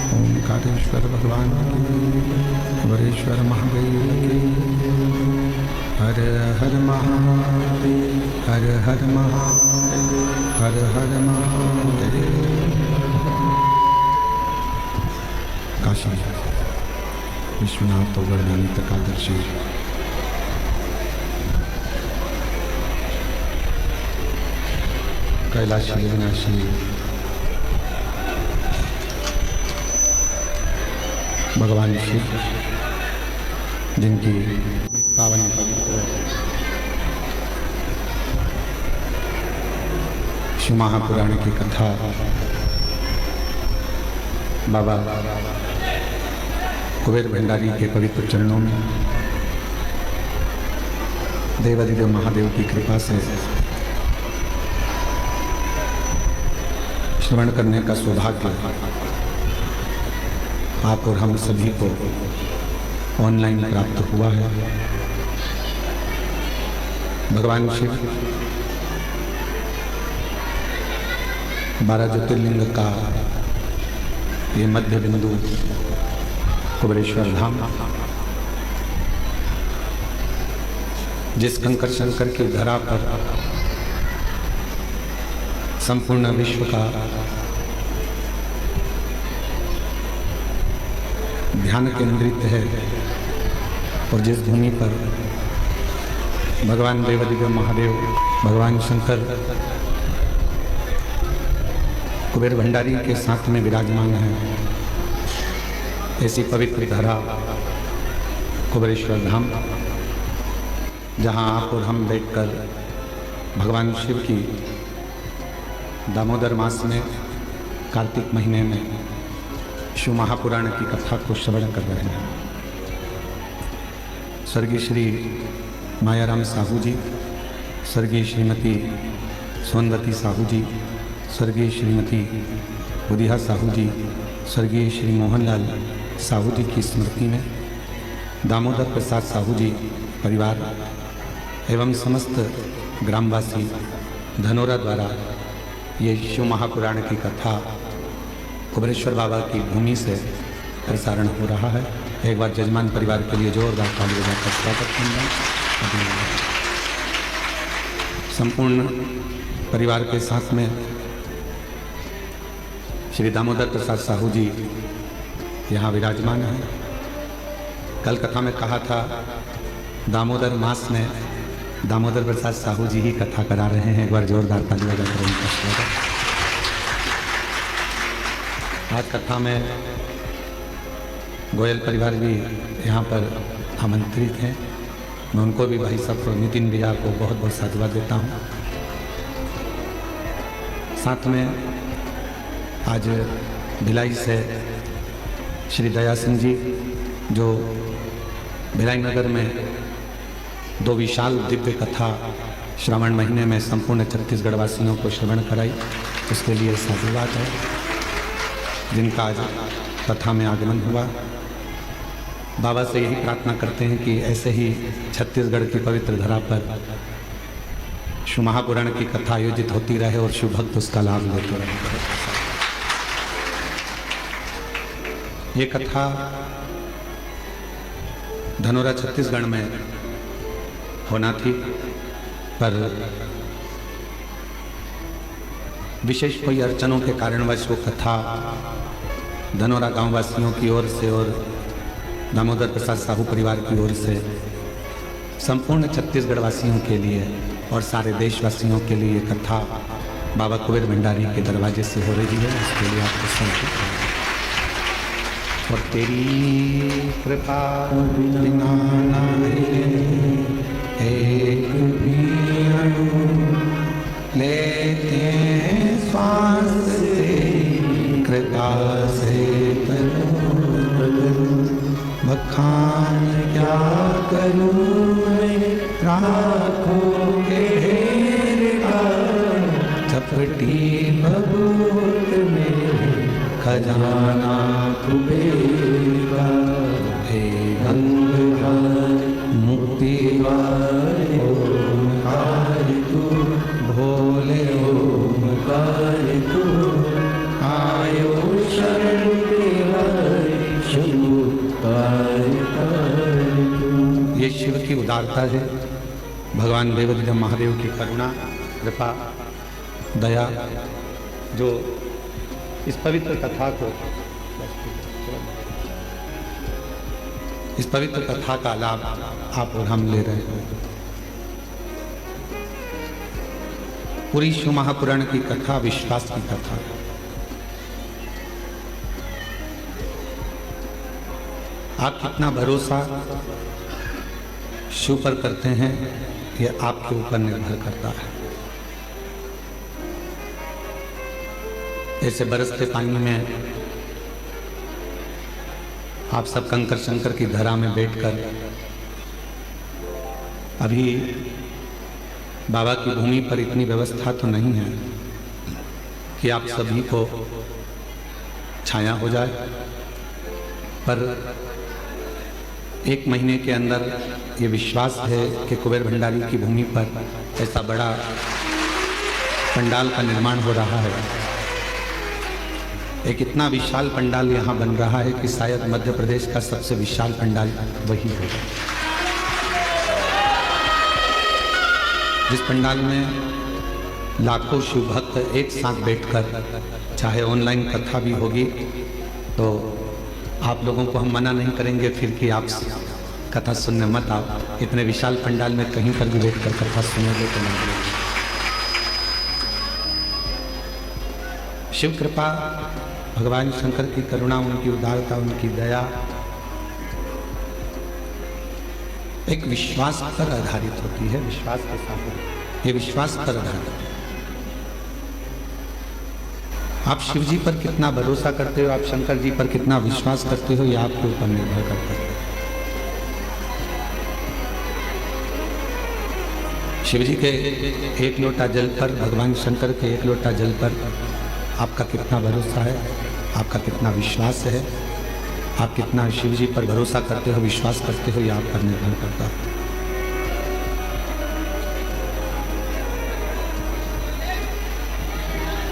ओंकारेश्वर भगवान की, वरेश्वर महादेव की। हर हर महादेव, हर हर महादेव, हर हर महादेव। काशी विश्वनाथ वर्णनित एकादशी। कैलाशी अविनाशी भगवान शिव, जिनकी पावन पवित्र शिव महापुराण की कथा बाबा कुबेर भंडारी के पवित्र चरणों में देवादिदेव महादेव की कृपा से श्रवण करने का सौभाग्य आप और हम सभी को ऑनलाइन प्राप्त हुआ है। भगवान शिव 12 ज्योतिर्लिंग का ये मध्य बिंदु कुबेरेश्वर धाम, जिस कंकर शंकर की धरा पर संपूर्ण विश्व का ध्यान केंद्रित है और जिस भूमि पर भगवान देवादिदेव महादेव, भगवान शंकर कुबेर भंडारी के साथ में विराजमान है, ऐसी पवित्र धरा कुबेरेश्वर धाम, जहां आप और हम बैठकर भगवान शिव की दामोदर मास में कार्तिक महीने में शिव महापुराण की कथा को श्रवण कर रहे हैं। स्वर्गीय श्री मायाराम साहू जी, स्वर्गीय श्रीमती सोनवती साहू जी, स्वर्गीय श्रीमती बुधिया साहू जी, स्वर्गीय श्री मोहनलाल साहू जी की स्मृति में दामोदर प्रसाद साहू जी परिवार एवं समस्त ग्रामवासी धनोरा द्वारा ये शिव महापुराण की कथा कुबेरेश्वर बाबा की भूमि से प्रसारण हो रहा है। एक बार जजमान परिवार के लिए जोरदार ताली बजाकर स्वागत करना। संपूर्ण परिवार के साथ में श्री दामोदर प्रसाद साहू जी यहाँ विराजमान हैं। कल कथा में कहा था दामोदर मास में दामोदर प्रसाद साहू जी ही कथा करा रहे हैं। एक बार जोरदार ताली बजाकर उनका स्वागत। आज कथा में गोयल परिवार भी यहाँ पर आमंत्रित हैं। मैं उनको भी भाई साहब नितिन भैया को बहुत बहुत साधुवाद देता हूँ। साथ में आज भिलाई से श्री दया सिंह जी, जो भिलाई नगर में 2 विशाल दिव्य कथा श्रावण महीने में संपूर्ण छत्तीसगढ़ वासियों को श्रवण कराई, उसके लिए साधुवाद है, जिनका आज कथा में आगमन हुआ। बाबा से यही प्रार्थना करते हैं कि ऐसे ही छत्तीसगढ़ की पवित्र धरा पर शिव महापुराण की कथा आयोजित होती रहे और शिव भक्त उसका लाभ लेते रहे। ये कथा धनोरा छत्तीसगढ़ में होना थी, पर विशेष कोई अड़चनों के कारणवश वो कथा धनोरा गांव वासियों की ओर से और दामोदर प्रसाद साहू परिवार की ओर से संपूर्ण छत्तीसगढ़ वासियों के लिए और सारे देशवासियों के लिए कथा बाबा कुबेर भंडारी के दरवाजे से हो रही है, इसके लिए आपको समर्पित है। और तेरी कृपा बिना नाहि एक भी अणु लेते श्वास तेरी कृपा से बखान क्या करूं मैं राखों के ढेर का चपटी बबूत में खजाना कुबेर का। हे गंगाधर मुक्तिवारे ओंकार तू भोले ओंकार तू आयो शरण ये शिव की उदारता है, भगवान देवदेव महादेव की करुणा कृपा दया, जो इस पवित्र कथा को, इस पवित्र कथा का लाभ आप और हम ले रहे हैं। पूरी शिव महापुराण की कथा विश्वास की कथा है। आप कितना भरोसा शिव पर करते हैं, यह आपके ऊपर निर्भर करता है। ऐसे बरसते पानी में आप सब कंकर शंकर की धरा में बैठकर अभी बाबा की भूमि पर इतनी व्यवस्था तो नहीं है कि आप सभी को छाया हो जाए, पर एक महीने के अंदर ये विश्वास है कि कुबेर भंडारी की भूमि पर ऐसा बड़ा पंडाल का निर्माण हो रहा है। एक इतना विशाल पंडाल यहाँ बन रहा है कि शायद मध्य प्रदेश का सबसे विशाल पंडाल वही है, जिस पंडाल में लाखों शिव भक्त एक साथ बैठकर, चाहे ऑनलाइन कथा भी होगी तो आप लोगों को हम मना नहीं करेंगे फिर कि आप कथा सुनने मत आओ। इतने विशाल पंडाल में कहीं पर भी बैठकर कथा सुनोगे तो नहीं। शिव कृपा, भगवान शंकर की करुणा, उनकी उदारता, उनकी दया एक विश्वास पर आधारित होती है। विश्वास के साथ ये विश्वास पर आधारित है। आप शिव जी पर कितना भरोसा करते हो, आप शंकर जी पर कितना विश्वास करते हो, यह आपके ऊपर निर्भर करता है। शिव जी के एक लोटा जल पर, भगवान शंकर के एक लोटा जल पर आपका कितना भरोसा है, आपका कितना विश्वास है, आप कितना शिव जी पर भरोसा करते हो, विश्वास करते हो, यह आप पर निर्भर करता है।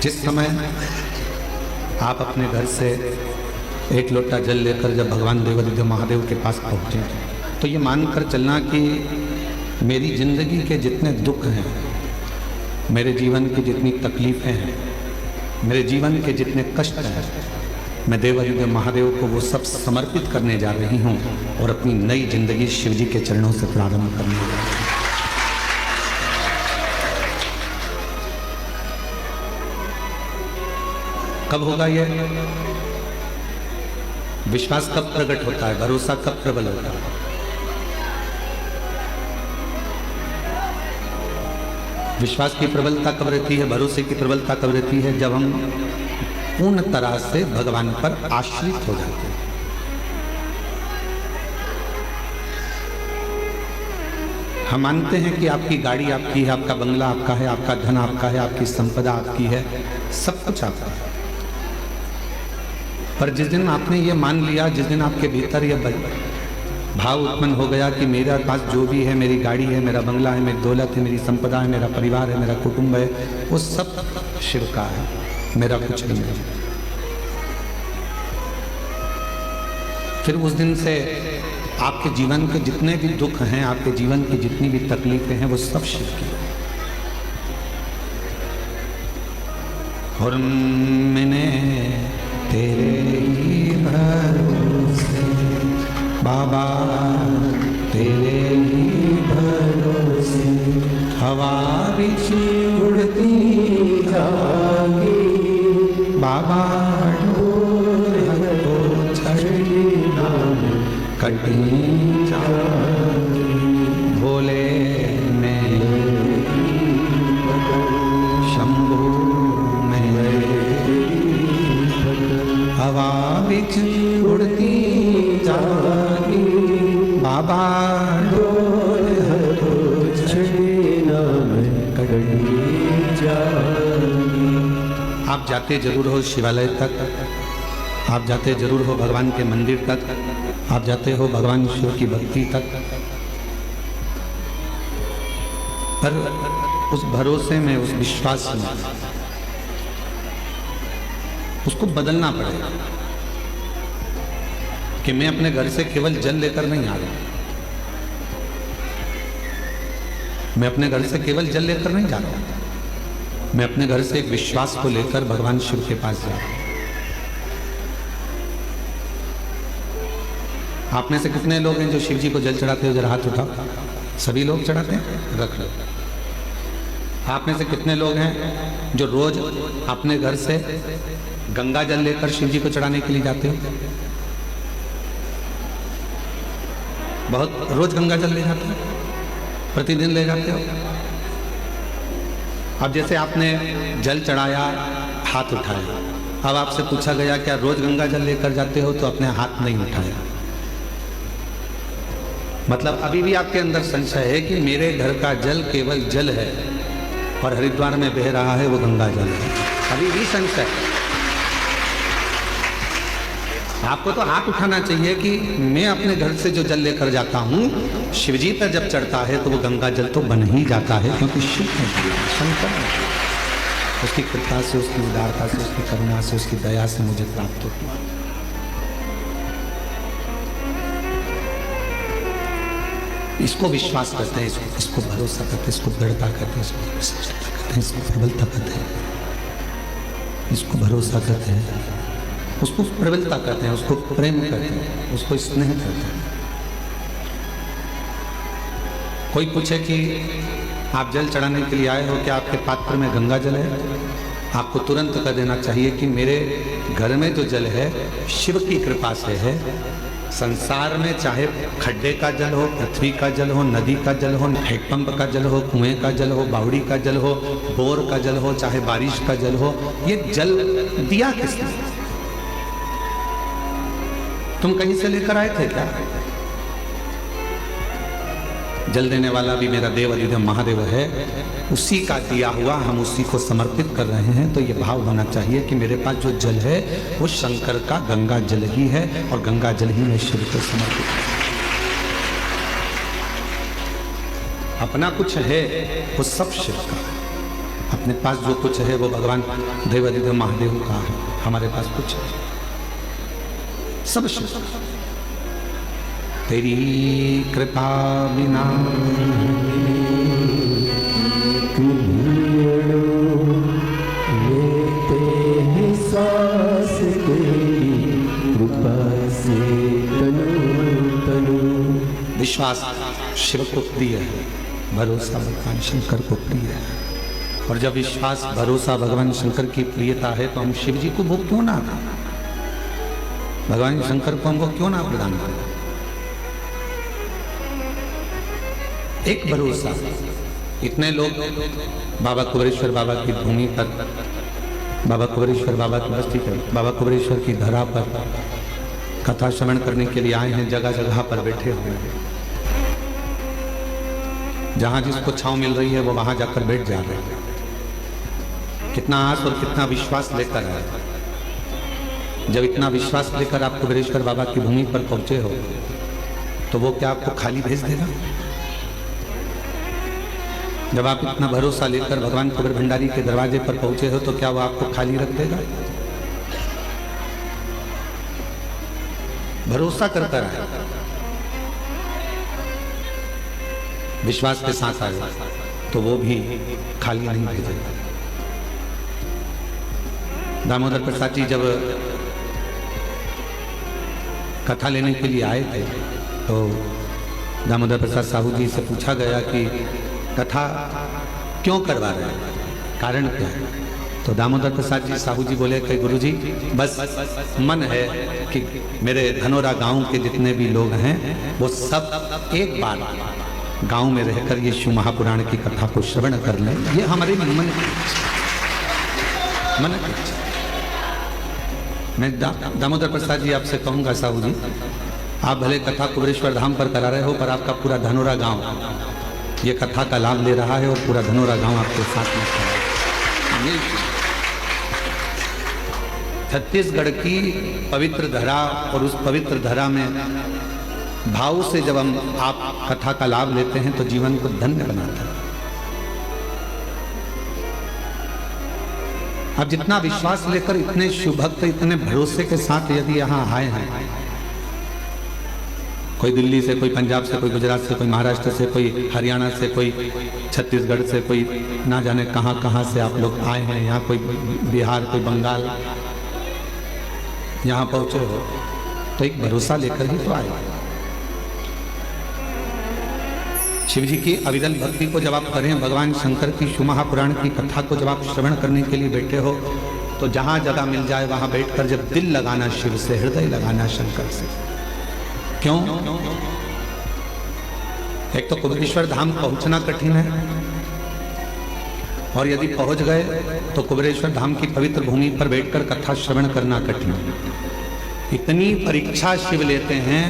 जिस समय आप अपने घर से एक लोटा जल लेकर जब भगवान देवदेव महादेव के पास पहुँचे तो ये मानकर चलना कि मेरी जिंदगी के जितने दुख हैं, मेरे जीवन की जितनी तकलीफ़ें हैं, मेरे जीवन के जितने कष्ट हैं, मैं देवदेव महादेव को वो सब समर्पित करने जा रही हूँ और अपनी नई जिंदगी शिव जी के चरणों से प्रारंभ करने जा रही हूँ। कब होगा ये? विश्वास कब प्रकट होता है, भरोसा कब प्रबल होता है? विश्वास की प्रबलता कब रहती है, भरोसे की प्रबलता कब रहती है? जब हम पूर्ण तरह से भगवान पर आश्रित हो जाते हैं। हम मानते हैं कि आपकी गाड़ी आपकी है, आपका बंगला आपका है, आपका धन आपका है, आपकी संपदा आपकी है, सब कुछ आपका है। पर जिस दिन आपने ये मान लिया, जिस दिन आपके भीतर यह भाव उत्पन्न हो गया कि मेरे पास जो भी है, मेरी गाड़ी है, मेरा बंगला है, मेरी दौलत है, मेरी संपदा है, मेरा परिवार है, मेरा कुटुंब है, वो सब शिव का है, मेरा कुछ नहीं है, फिर उस दिन से आपके जीवन के जितने भी दुख हैं, आपके जीवन की जितनी भी तकलीफें हैं, वो सब शिव की है। और मैंने तेरे ही भरोसे बाबा, तेरे ही भरोसे हवा बिच उड़ती जागी, बाबा ढोल हो छड़ी नाम कटी जागी, भोले में शंभू में हवा बिच उड़ती जागी, बाबा ढोल हो छड़ी नाम कटी जागी। आप जाते जरूर हो शिवालय तक, आप जाते जरूर हो भगवान के मंदिर तक, आप जाते हो भगवान शिव की भक्ति तक, पर उस भरोसे में, उस विश्वास में उसको बदलना पड़ेगा कि मैं अपने घर से केवल जल लेकर नहीं आ रहा, मैं अपने घर से केवल जल लेकर नहीं जा रहा, मैं अपने घर से एक विश्वास को लेकर भगवान शिव के पास जा रहा हूं। आप में से कितने लोग हैं जो शिव जी को जल चढ़ाते हो? जरा हाथ उठाओ। सभी लोग चढ़ाते हैं? रख लो। आप में से कितने लोग हैं जो रोज अपने घर से गंगा जल लेकर शिव जी को चढ़ाने के लिए जाते हो? बहुत रोज गंगा जल ले जाते हो, प्रतिदिन ले जाते हो। अब जैसे आपने जल चढ़ाया, हाथ उठाया, अब आपसे पूछा गया क्या रोज गंगा जल लेकर जाते हो? तो अपने हाथ नहीं उठाया। मतलब अभी भी आपके अंदर संशय है कि मेरे घर का जल केवल जल है और हरिद्वार में बह रहा है वो गंगा जल है। अभी भी संशय है। आपको तो हाथ उठाना चाहिए कि मैं अपने घर से जो जल लेकर जाता हूँ, शिवजी पर जब चढ़ता है तो वो गंगा जल तो बन ही जाता है, क्योंकि शिव ने दिया, शंकर ने दिया। उसकी कृपा से, उसकी उदारता से, उसकी करुणा से, उसकी दया से मुझे प्राप्त हुआ। इसको विश्वास करते हैं, इसको भरोसा करते हैं, इसको दृढ़ता करते हैं, इसको सच्चाई करते हैं, इसको प्रबलता करते हैं, इसको भरोसा करते हैं, उसको प्रबलता करते हैं, उसको प्रेम करते हैं, उसको स्नेह करते हैं। कोई पूछे कि आप जल चढ़ाने के लिए आए हो, क्या आपके पात्र में गंगा जल है? आपको तुरंत कह देना चाहिए कि मेरे घर में जो जल है शिव की कृपा से है। संसार में चाहे खड्डे का जल हो, पृथ्वी का जल हो, नदी का जल हो, हैंडपंप का जल हो, कुएं का जल हो, बावड़ी का जल हो, बोर का जल हो, चाहे बारिश का जल हो, ये जल दिया किसने? तुम कहीं से लेकर आए थे क्या? जल देने वाला भी मेरा देव अधिदेव महादेव है, उसी का दिया हुआ हम उसी को समर्पित कर रहे हैं। तो ये भाव होना चाहिए कि मेरे पास जो जल है वो शंकर का गंगा जल ही है और गंगा जल ही मैं शिव को समर्पित है। अपना कुछ है वो सब शिव का, अपने पास जो कुछ है वो भगवान देव अधिदेव महादेव का है। हमारे पास कुछ है, सब शिव का। तेरी कृपा बिना लेते हैं सांस, तेरी कृपा से तनु तनु। विश्वास शिव को प्रिय है, भरोसा भगवान शंकर को प्रिय है। और जब विश्वास भरोसा भगवान शंकर की प्रियता है तो हम शिव जी को भोग क्यों ना दें? भगवान शंकर को हमको क्यों ना प्रदान करें? एक भरोसा। इतने लोग बाबा कुबेरेश्वर बाबा की भूमि पर, बाबा कुबेरेश्वर बाबा की बस्ती पर, बाबा कुबेरेश्वर की धरा पर कथा श्रवण करने के लिए आए हैं। जगह जगह पर बैठे हुए हैं, जहां जिसको छांव मिल रही है वो वहां जाकर बैठ जा रहे हैं। कितना आस और कितना विश्वास लेकर आए। जब इतना विश्वास लेकर आप कुबेरेश्वर बाबा की भूमि पर पहुंचे हो तो वो क्या आपको खाली भेज देगा? जब आप इतना भरोसा लेकर भगवान कुबेर भंडारी के दरवाजे पर पहुंचे हो तो क्या वो आपको खाली रख देगा? भरोसा कर कर आए, विश्वास के साथ आए तो वो भी खाली नहीं भेजेगा। दामोदर प्रसाद जी जब कथा लेने के लिए आए थे तो दामोदर प्रसाद साहू जी से पूछा गया कि कथा क्यों करवा रहे हैं, कारण क्या है? तो दामोदर प्रसाद जी साहू जी बोले कि गुरु जी बस मन है कि मेरे धनोरा गांव के जितने भी लोग हैं वो सब एक बार गांव में रहकर ये शिव महापुराण की कथा को श्रवण कर लें। ये हमारे मन की मैं दामोदर प्रसाद जी आपसे कहूँगा साहू जी, आप भले कथा कुबेरेश्वर धाम पर करा रहे हो पर आपका पूरा धनोरा गांव ये कथा का लाभ ले रहा है और पूरा धनोरा गांव आपके साथ में खड़ा है। छत्तीसगढ़ की पवित्र धरा और उस पवित्र धरा में भाव से जब हम आप कथा का लाभ लेते हैं तो जीवन को धन्य बनाता है। अब जितना विश्वास लेकर इतने शुभ भक्त इतने भरोसे के साथ यदि यहाँ आए हैं, कोई दिल्ली से, कोई पंजाब से, कोई गुजरात से, कोई महाराष्ट्र से, कोई हरियाणा से, कोई छत्तीसगढ़ से, कोई ना जाने कहाँ कहाँ से आप लोग आए हैं यहाँ, कोई बिहार, कोई बंगाल, यहाँ पहुँचे हो तो एक भरोसा लेकर ही तो आए। शिव जी की अविरल भक्ति को जब आप करें, भगवान शंकर की शिव महापुराण की कथा को जब आप श्रवण करने के लिए बैठे हो तो जहाँ जगह मिल जाए वहाँ बैठकर जब दिल लगाना शिव से, हृदय लगाना शंकर से। क्यों? एक तो कुबेरेश्वर धाम पहुँचना कठिन है और यदि पहुँच गए तो कुबेरेश्वर धाम की पवित्र भूमि पर बैठकर कथा श्रवण करना कठिन है। इतनी परीक्षा शिव लेते हैं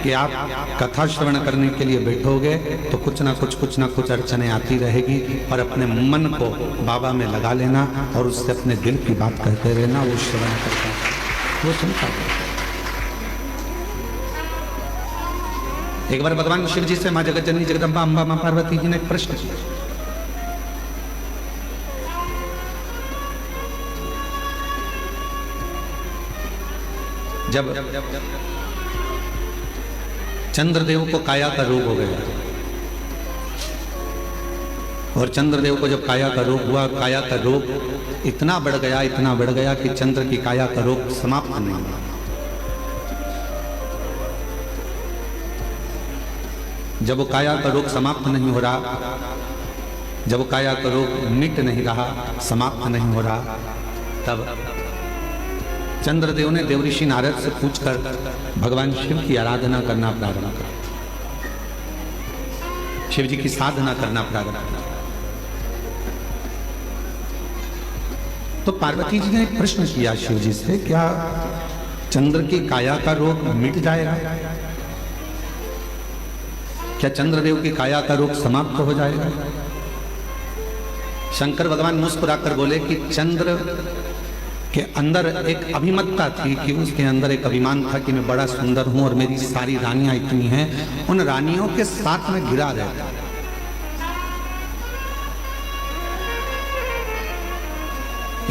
कि आप कथा श्रवण करने के लिए बैठोगे तो कुछ ना कुछ अड़चने आती रहेगी और अपने मन को बाबा में लगा लेना और उससे अपने दिल की बात कहते रहना, वो श्रवण करता है, वो सुनता है। एक बार भगवान शिव जी से माँ जगत जननी जगदम्बा अम्बा माँ पार्वती जी ने एक प्रश्न किया। जब चंद्रदेव को काया का रोग हो गया और चंद्रदेव को जब काया का रोग हुआ, काया का रोग इतना बढ़ गया कि चंद्र की काया का रोग समाप्त नहीं हुआ। जब वो काया का रोग समाप्त नहीं हो रहा, जब वो काया का रोग मिट नहीं रहा, समाप्त नहीं हो रहा, तब चंद्रदेव ने देवऋषि नारद से पूछकर भगवान शिव की आराधना करना प्रारंभ किया, शिव जी की साधना करना प्रारंभ किया। तो पार्वती जी ने एक प्रश्न किया शिव जी से, क्या चंद्र की काया का रोग मिट जाएगा? क्या चंद्रदेव की काया का रोग समाप्त हो जाएगा? शंकर भगवान मुस्कुराकर बोले कि चंद्र के अंदर एक अभिमतता थी कि उसके अंदर एक अभिमान था कि मैं बड़ा सुंदर हूं और मेरी सारी रानियां इतनी हैं, उन रानियों के साथ में घिरा रहता।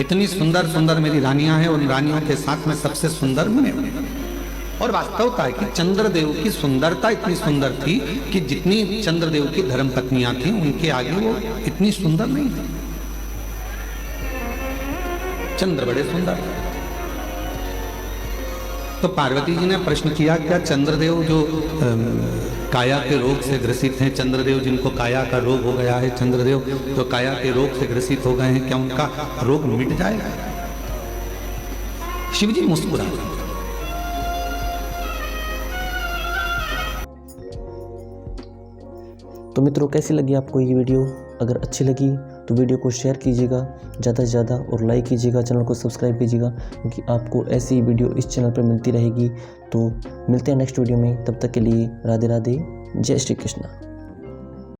इतनी सुंदर सुंदर मेरी रानियां हैं, उन रानियों के साथ में सबसे सुंदर मैं। और वास्तवता है कि चंद्रदेव की सुंदरता इतनी सुंदर थी कि जितनी चंद्रदेव की धर्म पत्नियां थीं उनके आगे वो इतनी सुंदर नहीं थी। चंद्र बड़े सुंदर। तो पार्वती जी ने प्रश्न किया, क्या चंद्रदेव जो काया के रोग से ग्रसित हैं, चंद्रदेव जिनको काया का रोग हो गया है, चंद्रदेव जो काया के रोग से ग्रसित हो गए हैं, क्या उनका रोग मिट जाएगा? शिव जी मुस्कुराए। तो मित्रों, कैसी लगी आपको ये वीडियो? अगर अच्छी लगी तो वीडियो को शेयर कीजिएगा ज़्यादा से ज़्यादा और लाइक कीजिएगा, चैनल को सब्सक्राइब कीजिएगा क्योंकि आपको ऐसी वीडियो इस चैनल पर मिलती रहेगी। तो मिलते हैं नेक्स्ट वीडियो में, तब तक के लिए राधे राधे, जय श्री कृष्ण।